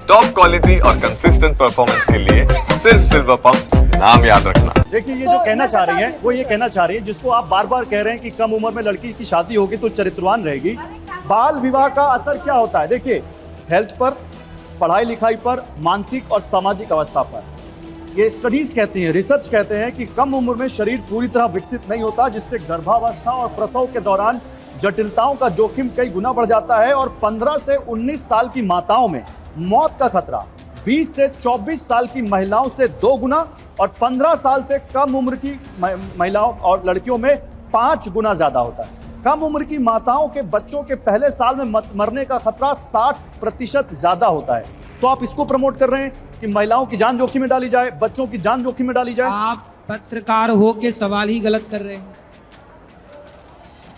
Top quality और consistent performance के लिए सिर्फ सिल्वर पंप नाम याद रखना। देखिए ये जो कहना चाह रही है वो ये कहना चाह रही है, जिसको आप बार बार कह रहे हैं कि कम उम्र में लड़की की शादी होगी तो चरित्रवान रहेगी। बाल विवाह का असर क्या होता है? देखिए, हेल्थ पर, पढ़ाई लिखाई पर, मानसिक और सामाजिक अवस्था पर। ये स्टडीज कहती हैं, रिसर्च कहते हैं कि कम उम्र में शरीर पूरी तरह विकसित नहीं होता, जिससे गर्भावस्था और प्रसव के दौरान जटिलताओं का जोखिम कई गुना बढ़ जाता है और 15 से 19 साल की माताओं में मौत का खतरा 20 से 24 साल की महिलाओं से 2 गुना और 15 साल से कम उम्र की महिलाओं और लड़कियों में 5 गुना ज्यादा होता है। कम उम्र की माताओं के बच्चों के पहले साल में मरने का खतरा 60% ज्यादा होता है। तो आप इसको प्रमोट कर रहे हैं कि महिलाओं की जान जोखिम में डाली जाए, बच्चों की जान जोखिम में डाली जाए। आप पत्रकार हो के सवाल ही गलत कर रहे हैं।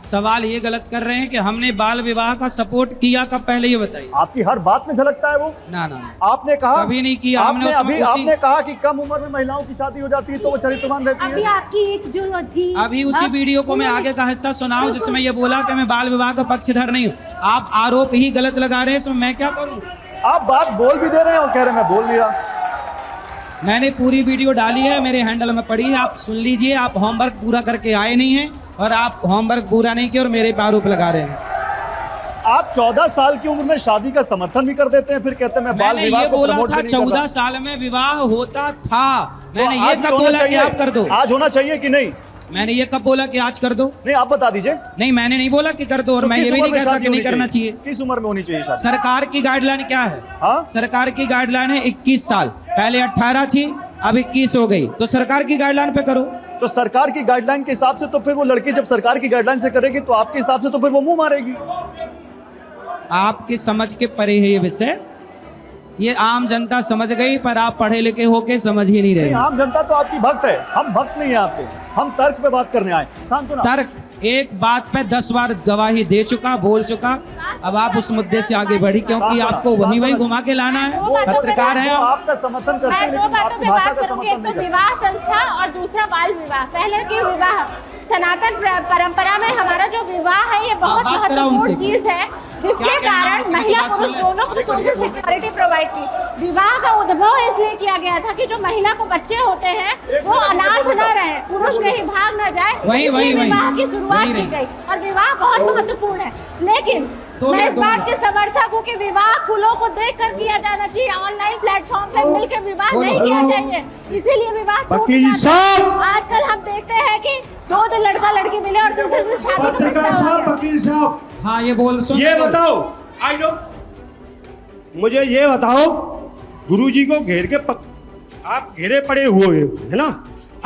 सवाल ये गलत कर रहे हैं कि हमने बाल विवाह का सपोर्ट किया कब, पहले ये बताइए। आपकी हर बात में झलकता है वो। ना आपने कहा कभी नहीं किया। आपने कहा कि कम उम्र में महिलाओं की शादी हो जाती है तो वो चरित्रवान रहती है। अभी आपकी एक जो थी, अभी उसी वीडियो को मैं आगे का हिस्सा सुनाऊं जिसमें ये बोला कि मैं बाल विवाह का पक्षधर नहीं हूँ। आप आरोप ही गलत लगा रहे हैं, इसमें मैं क्या करूँ? आप बात बोल भी दे रहे हैं और कह रहे हैं मैं बोल नहीं रहा। मैंने पूरी वीडियो डाली है, मेरे हैंडल में पड़ी है, आप सुन लीजिए। आप होमवर्क पूरा करके आए नहीं हैं और आप होमवर्क पूरा नहीं किया और मेरे पे आरोप लगा रहे हैं। आप 14 साल की उम्र में शादी का समर्थन भी कर देते हैं, फिर कहते हैं मैं बाल विवाह को प्रमोट था। 14 साल में विवाह होता था। मैंने ये कब बोला कि आप कर दो? आज होना चाहिए कि नहीं? मैंने ये कब बोला कि आज कर दो? नहीं, आप बता दीजिए। नहीं, मैंने नहीं बोला कि कर दो और मैं ये भी नहीं कहता कि नहीं करना चाहिए। किस उम्र में होनी चाहिए शादी? सरकार की गाइडलाइन क्या है? हाँ? सरकार की गाइडलाइन है 21 साल। पहले 18 थी, अब 21 हो गई, तो सरकार की गाइडलाइन पे करो। तो सरकार की गाइडलाइन के हिसाब से तो फिर वो लड़की जब सरकार की गाइडलाइन से करेगी तो आपके हिसाब से तो फिर वो मुंह मारेगी। आपकी समझ के परे है ये विषय। ये आम जनता समझ गई, पर आप पढ़े लिखे होके समझ ही नहीं रहे। आम जनता तो आपकी भक्त है, हम भक्त नहीं है आपके। हम तर्क पे बात करने आए। तर्क एक बात पे 10 बार गवाही दे चुका, बोल चुका। अब आप उस मुद्दे से आगे बढ़ी, क्योंकि आपको वही घुमा के लाना है। पत्रकार हैं, आपका समर्थन करते हैं, लेकिन आपकी भाषा का समर्थन नहीं करते। विवाह संस्था और दूसरा बाल विवाह। पहले की विवाह सनातन परंपरा में हमारा जो विवाह है ये बहुत महत्वपूर्ण चीज है, जिसके कारण महिला पुरुष दोनों को सोशल सिक्योरिटी प्रोवाइड की। विवाह का उद्भव इसलिए किया गया था कि जो महिला को बच्चे होते हैं वो अनाथ न रहे, पुरुष कहीं भाग न जाए। विवाह की शुरुआत की गई और विवाह बहुत महत्वपूर्ण है। लेकिन मैं इस बात के समर्थक हूँ कि विवाह कुलों को देखकर किया जाना चाहिए। ऑनलाइन प्लेटफॉर्म पे मिलकर विवाह नहीं किया चाहिए, इसीलिए विवाह आजकल हम देखते हैं कि दो लड़का लड़की मिले और दूसरे से शादी का। वकील साहब, हाँ ये बोल सुन। ये बताओ, मुझे ये बताओ, गुरुजी को घेर के आप घेरे पड़े हुए है ना,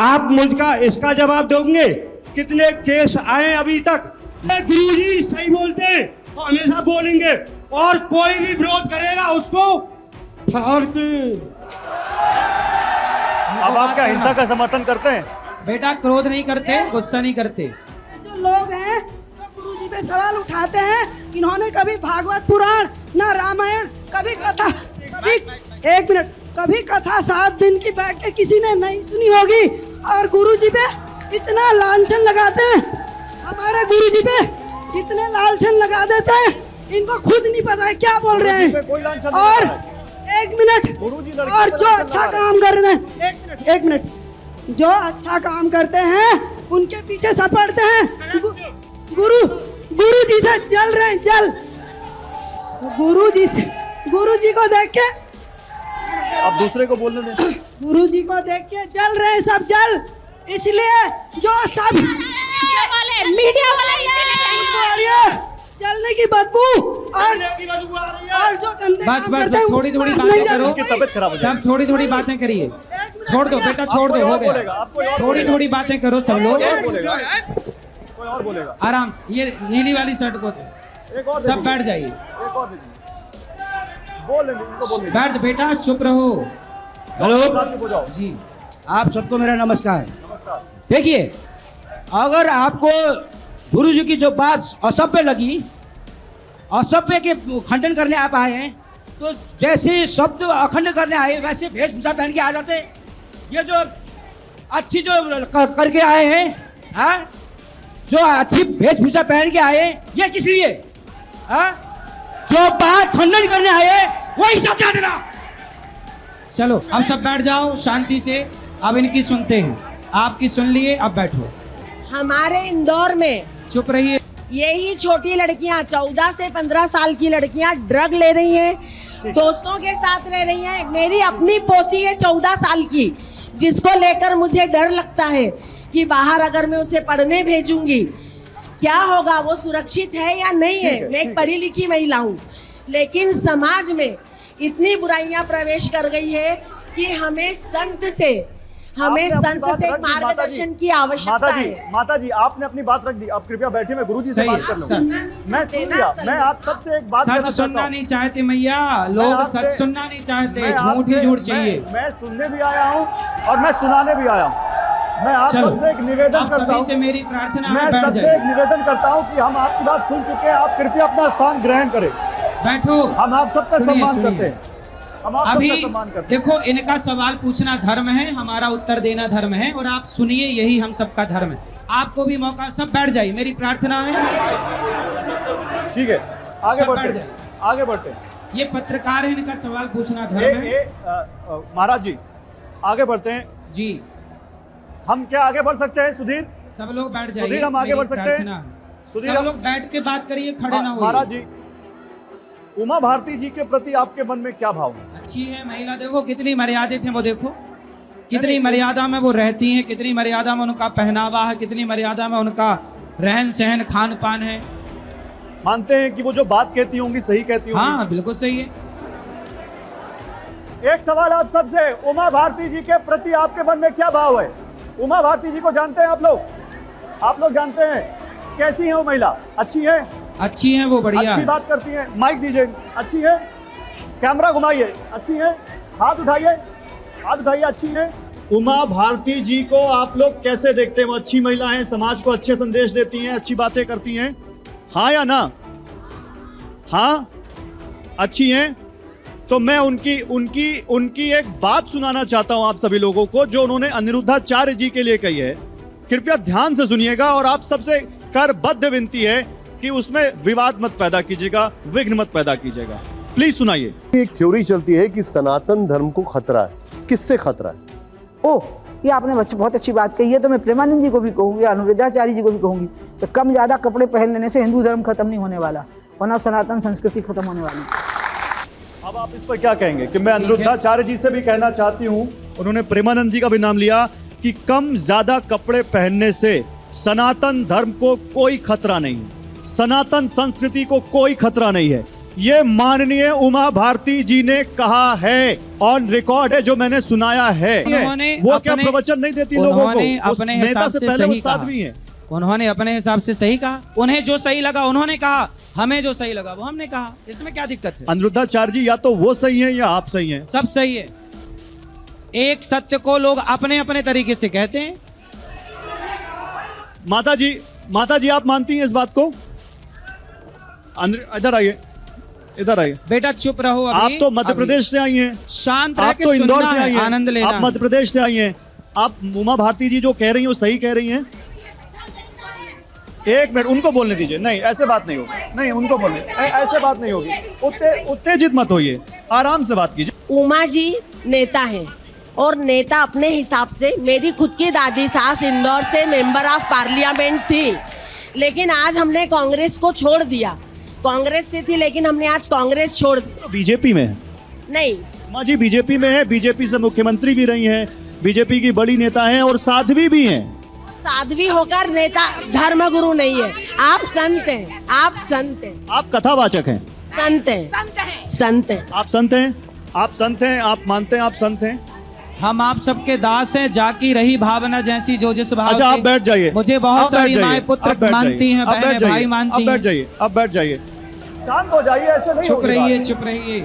आप मुझका इसका जवाब दोगे कितने केस आए अभी तक? गुरुजी सही बोलते हैं तो हमेशा बोलेंगे और कोई भी विरोध करेगा उसको फाड़ के। अब आप क्या हिंसा का समर्थन करते हैं? बेटा क्रोध नहीं करते, गुस्सा नहीं करते। जो लोग हैं जो गुरुजी पे सवाल उठाते हैं, इन्होंने कभी भागवत पुराण ना रामायण, कभी कथा, एक मिनट, कभी कथा 7 दिन की बैठ के किसी ने नहीं सुनी होगी। और गुरुजी पे इतना लांछन लगाते हैं, हमारे गुरुजी पे इतने लांछन लगा देते हैं, इनको खुद नहीं पता है क्या बोल रहे हैं। और एक मिनट, और जो अच्छा काम कर रहे हैं, एक मिनट, जो अच्छा काम करते हैं उनके पीछे सपड़ते हैं। गुरु जी से जल रहे हैं, जल। गुरु जी को देख के अब दूसरे को बोलने दें। गुरु जी को देख के जल रहे हैं सब, जल। इसलिए जो सब मीडिया वाले जलने की बदबू और जो गंदे बस काम करते हैं, थोड़ी थोड़ी बातें करो, तबीयत खराब हो जाएगी। सब थोड़ी थोड़ी बातें करिए। छोड़ दो बेटा, छोड़ दो, हो गया। थोड़ी थोड़ी बातें करो सब लोग, कोई और बोलेगा आराम से। ये नीली वाली शर्ट को दो, सब बैठ जाइए, बैठ बेटा, चुप रहो। हेलो जी, आप सबको मेरा नमस्कार। देखिए, अगर आपको गुरु जी की जो बात असभ्य लगी, असभ्य के खंडन करने आप आए हैं, तो जैसे शब्द अखंड करने आए वैसे वेशभूषा पहन के आ जाते। ये जो अच्छी जो करके आए हैं, हाँ, जो अच्छी वेशभूषा पहन के आए, ये किस लिए? हाँ, जो बात खंडन करने आए वो हिसाब क्या देना। चलो अब सब बैठ जाओ शांति से। अब इनकी सुनते हैं। आपकी सुन लिए, अब बैठो। हमारे इंदौर में चुप रहिए। यही छोटी लड़कियां 14 से 15 साल की लड़कियां ड्रग ले रही हैं, दोस्तों के साथ रह रही हैं। मेरी अपनी पोती है 14 साल की, जिसको लेकर मुझे डर लगता है कि बाहर अगर मैं उसे पढ़ने भेजूंगी क्या होगा, वो सुरक्षित है या नहीं है। मैं एक पढ़ी लिखी महिला हूँ, लेकिन समाज में इतनी बुराइयां प्रवेश कर गई है कि हमें संत से एक मार्गदर्शन की आवश्यकता है। माता जी आपने अपनी बात रख दी, आप कृपया बैठिए, मैं गुरुजी से सही बात है, कर लूं। सर। मैं सुन लिया। मैं आप सबसे एक बात सच सुनना नहीं चाहते मैया, लोग सच सुनना नहीं चाहते, झूठ ही झूठ चाहिए। मैं सुनने भी आया हूँ और मैं सुनाने भी आया हूँ। मैं आप सबसे एक निवेदन आप करता सभी हूँ, से मेरी प्रार्थना है, मैं बैठ सबसे जाइए। एक निवेदन करता हूँ कि हम आपकी बात सुन चुके हैं, आप कृपया अपना स्थान ग्रहण करें। बैठो। हम आप सबका सुनिए, सम्मान सुनिए। करते हैं, हम आप अभी सबका सम्मान करते हैं। देखो, इनका सवाल पूछना धर्म है, हमारा उत्तर देना धर्म है, और आप सुनिए, यही हम सबका धर्म है। आपको भी मौका, सब बैठ जाइए, मेरी प्रार्थना है। ठीक है, आगे सब बैठ बढ़ते जाइए। हैं, आगे बढ़ते हैं। ये पत्रकार है, इनका सवाल पूछना धर्म है। महाराज जी आगे बढ़ते हैं। जी हम क्या आगे बढ़ सकते हैं सुधीर? सब लोग बैठ सुधीर, जाइए, हम आगे मेरी बढ़ सकते हैं? प्रार्थना है। सुधीर, सब हम- लोग बैठ के बात करिए, खड़े ना हो। महाराज जी, उमा भारती जी के प्रति आपके मन में क्या भाव है? अच्छी है महिला, देखो कितनी मर्यादित है वो, देखो कितनी मर्यादा में वो रहती हैं, कितनी मर्यादा में उनका पहनावा है, कितनी मर्यादा में उनका रहन सहन खान पान है। मानते हैं कि वो जो बात कहती होंगी सही कहती होंगी? हाँ बिल्कुल सही है। एक सवाल आप सबसे, उमा भारती जी के प्रति आपके मन में क्या भाव है? उमा भारती जी को जानते हैं आप लोग? आप लोग जानते हैं कैसी है वो महिला? अच्छी है? अच्छी है वो, बढ़िया अच्छी है। बात करती है, माइक दीजिए। अच्छी है? कैमरा घुमाइए। अच्छी है? हाथ उठाइए, हाथ उठाइए। अच्छी है? उमा भारती जी को आप लोग कैसे देखते हैं? वो अच्छी महिला है, समाज को अच्छे संदेश देती हैं, अच्छी बातें करती हैं, हाँ या ना? हाँ, अच्छी हैं। तो मैं उनकी एक बात सुनाना चाहता हूं आप सभी लोगों को, जो उन्होंने अनिरुद्धाचार्य जी के लिए कही है। कृपया ध्यान से सुनिएगा और आप सबसे करबद्ध विनती है कि उसमें विवाद मत पैदा कीजिएगा, विघ्न मत पैदा कीजिएगा। प्लीज सुनाइए। एक थ्योरी चलती है कि सनातन धर्म को खतरा है। किससे खतरा है? ओह, ये आपने बहुत अच्छी बात कही है। तो मैं प्रेमानंद जी को भी कहूँगी, अनिरुद्धाचार्य जी को भी कहूँगी कि कम ज़्यादा कपड़े पहन लेने से हिंदू धर्म खत्म नहीं होने वाला, वरना सनातन संस्कृति खत्म होने वाली। अब आप इस पर क्या कहेंगे? कि मैं अनिरुद्धाचार्य जी से भी कहना चाहती हूँ, उन्होंने प्रेमानंद जी का भी नाम लिया, कि कम ज्यादा कपड़े पहनने से सनातन धर्म को कोई खतरा नहीं है, सनातन संस्कृति को कोई खतरा नहीं है। ये माननीय उमा भारती जी ने कहा है, ऑन रिकॉर्ड है, जो मैंने सुनाया है। वो क्या प्रवचन नहीं देती लोगों को? अपने हिसाब से सही कहा। भी है। उन्होंने अपने हिसाब से सही कहा, उन्हें जो सही लगा उन्होंने कहा, हमें जो सही लगा वो हमने कहा। इसमें क्या दिक्कत है? अनिरुद्धाचार्य जी या तो वो सही है या आप सही हैं। सब सही है। एक सत्य को लोग अपने अपने तरीके से कहते हैं। माता जी आप मानती हैं इस बात को? इधर आइए, इधर आइए। बेटा चुप रहो अभी। आप तो मध्य प्रदेश से आई हैं, शांत रह आप के तो इंदौर सुनना से आई है, हैं, आनंद लेना आप मध्य प्रदेश से आई हैं। आप उमा भारती जी जो कह रही हैं वो सही कह रही हैं? एक मिनट, उनको बोलने दीजिए। नहीं, ऐसे बात नहीं होगी। नहीं, उनको बोलने, ऐसे बात नहीं होगी। उत्तेजित मत होइए, आराम से बात कीजिए। उमा जी नेता हैं और नेता अपने हिसाब से, मेरी खुद की दादी सास इंदौर से मेंबर ऑफ पार्लियामेंट थी, लेकिन आज हमने कांग्रेस को छोड़ दिया। कांग्रेस से थी लेकिन हमने आज कांग्रेस छोड़ दी। बीजेपी में है? नहीं, उमा जी बीजेपी में है, बीजेपी से मुख्यमंत्री भी रही हैं, बीजेपी की बड़ी नेता हैं और साध्वी भी हैं। साध्वी होकर नेता धर्मगुरु नहीं है। आप संत हैं, आप संत हैं, आप कथावाचक हैं। संत हैं, संत हैं। आप संत हैं, आप संत हैं, आप मानते हैं आप संत हैं। हम आप सबके दास हैं, जाकी रही भावना जैसी जो जिस भाव अच्छा, से। आप बैठ जाइए। मुझे बहुत आप बैठ सारी जाइए, माएं आप पुत्र बैठ मानती हैं, जाइए, आप बैठ बहनें जाइए, भाई मानती आप हैं। बैठ जाइए, आप बैठ जाइए। शांत हो जाइए, ऐसे नहीं चुप होगी रहिए, बात। चुप रहिए।